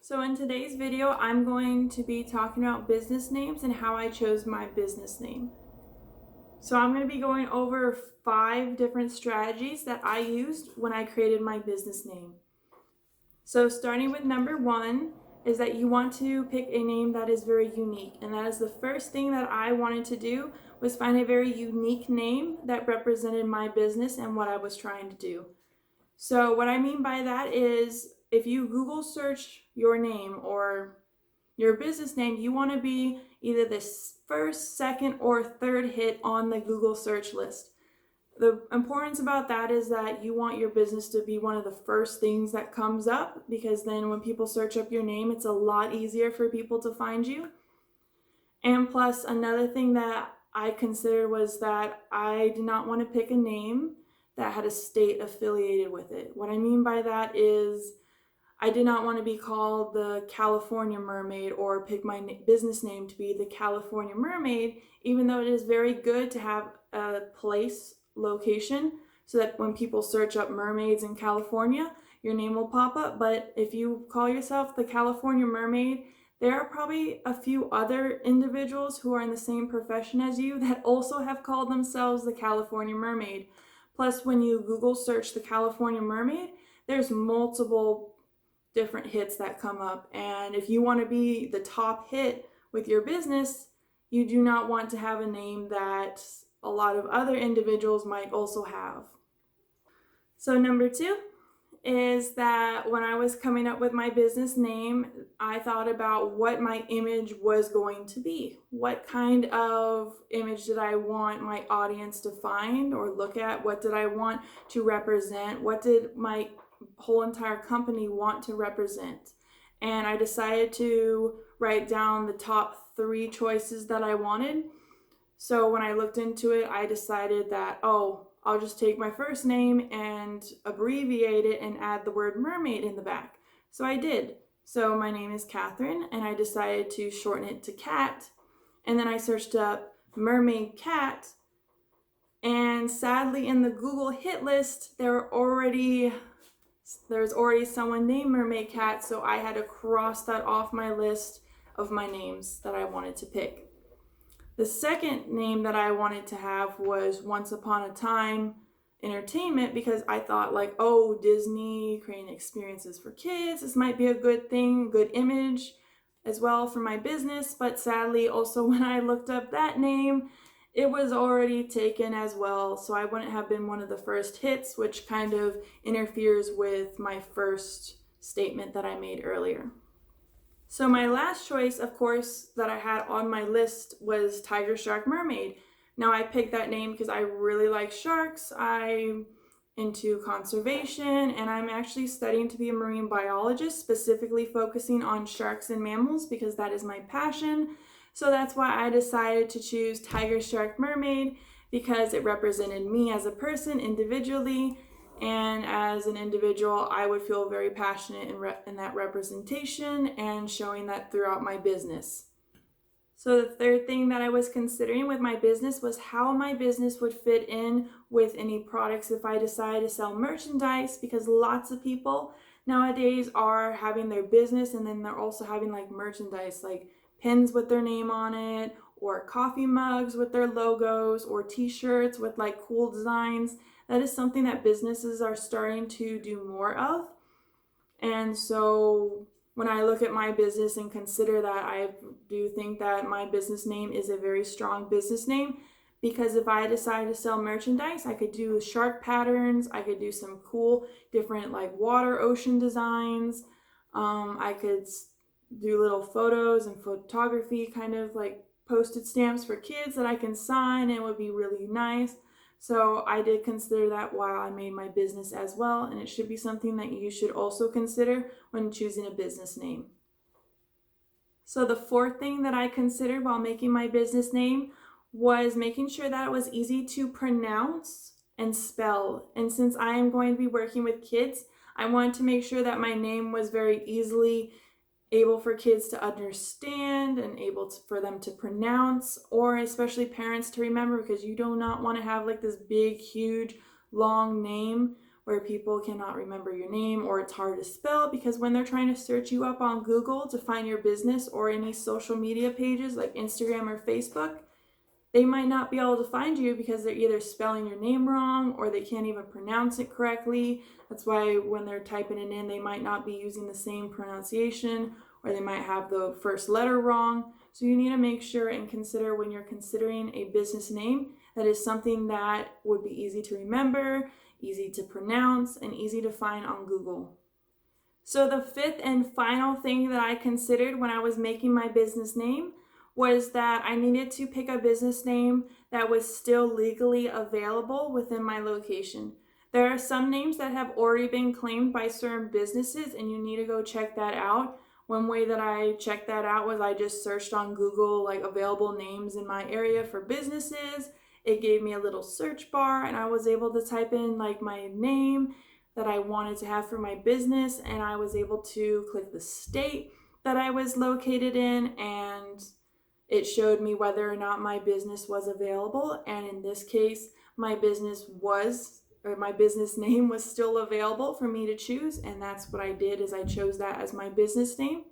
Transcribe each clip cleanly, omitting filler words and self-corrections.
So in today's video, I'm going to be talking about business names and how I chose my business name. So I'm going to be going over 5 different strategies that I used when I created my business name. So starting with number 1 is that you want to pick a name that is very unique. And that is the first thing that I wanted to do, was find a very unique name that represented my business and what I was trying to do. So what I mean by that is, if you Google search your name or your business name, you want to be either the first, second, or third hit on the Google search list. The importance about that is that you want your business to be one of the first things that comes up, because then when people search up your name, it's a lot easier for people to find you. And plus, another thing that I considered was that I did not want to pick a name that had a state affiliated with it. What I mean by that is, I did not want to be called the California Mermaid or pick my business name to be the California Mermaid, even though it is very good to have a place location so that when people search up mermaids in California, your name will pop up. But if you call yourself the California Mermaid, there are probably a few other individuals who are in the same profession as you that also have called themselves the California Mermaid. Plus, when you Google search the California Mermaid, there's multiple different hits that come up. And if you want to be the top hit with your business, you do not want to have a name that a lot of other individuals might also have. So number 2 is that when I was coming up with my business name, I thought about what my image was going to be. What kind of image did I want my audience to find or look at? What did I want to represent? What did my whole entire company want to represent? And I decided to write down the top 3 choices that I wanted. So when I looked into it, I decided that, I'll just take my first name and abbreviate it and add the word mermaid in the back. So I did. So my name is Catherine, and I decided to shorten it to Cat. And then I searched up mermaid cat, and sadly in the Google hit list, there's already someone named Mermaid Cat, so I had to cross that off my list of my names that I wanted to pick. The second name that I wanted to have was Once Upon a Time Entertainment, because I thought Disney creating experiences for kids, this might be a good thing, good image as well for my business. But sadly, also when I looked up that name, it was already taken as well, so I wouldn't have been one of the first hits, which kind of interferes with my first statement that I made earlier. So my last choice, of course, that I had on my list was Tiger Shark Mermaid. Now I picked that name because I really like sharks. I'm into conservation, and I'm actually studying to be a marine biologist, specifically focusing on sharks and mammals because that is my passion. So that's why I decided to choose Tiger Shark Mermaid, because it represented me as a person individually. And as an individual, I would feel very passionate in that representation and showing that throughout my business. So the third thing that I was considering with my business was how my business would fit in with any products if I decided to sell merchandise, because lots of people nowadays are having their business and then they're also having merchandise, like pins with their name on it, or coffee mugs with their logos, or t-shirts with cool designs. That is something that businesses are starting to do more of. And so when I look at my business and consider that, I do think that my business name is a very strong business name, because if I decide to sell merchandise, I could do shark patterns, I could do some cool different water ocean designs, I could do little photos and photography, kind of postage stamps for kids that I can sign, and it would be really nice. So I did consider that while I made my business as well, and it should be something that you should also consider when choosing a business name. So the fourth thing that I considered while making my business name was making sure that it was easy to pronounce and spell. And since I am going to be working with kids, I wanted to make sure that my name was very easily able for kids to understand and able for them to pronounce, or especially parents to remember, because you do not want to have this big, huge, long name where people cannot remember your name or it's hard to spell, because when they're trying to search you up on Google to find your business or any social media pages like Instagram or Facebook, they might not be able to find you because they're either spelling your name wrong or they can't even pronounce it correctly. That's why when they're typing it in, they might not be using the same pronunciation, or they might have the first letter wrong. So you need to make sure and consider, when you're considering a business name, that is something that would be easy to remember, easy to pronounce, and easy to find on Google. So the fifth and final thing that I considered when I was making my business name was that I needed to pick a business name that was still legally available within my location. There are some names that have already been claimed by certain businesses, and you need to go check that out. One way that I checked that out was I just searched on Google like available names in my area for businesses. It gave me a little search bar, and I was able to type in like my name that I wanted to have for my business, and I was able to click the state that I was located in, and it showed me whether or not my business was available. And in this case, my business name was still available for me to choose, and that's what I did, is I chose that as my business name.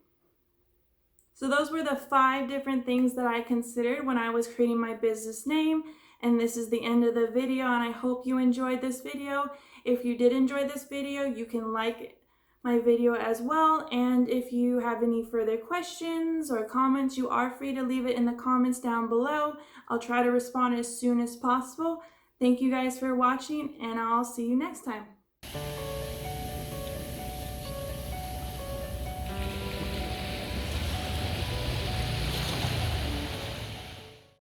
So those were the 5 different things that I considered when I was creating my business name. And this is the end of the video, and I hope you enjoyed this video. If you did enjoy this video, you can like my video as well. And if you have any further questions or comments, you are free to leave it in the comments down below. I'll try to respond as soon as possible. Thank you guys for watching, and I'll see you next time.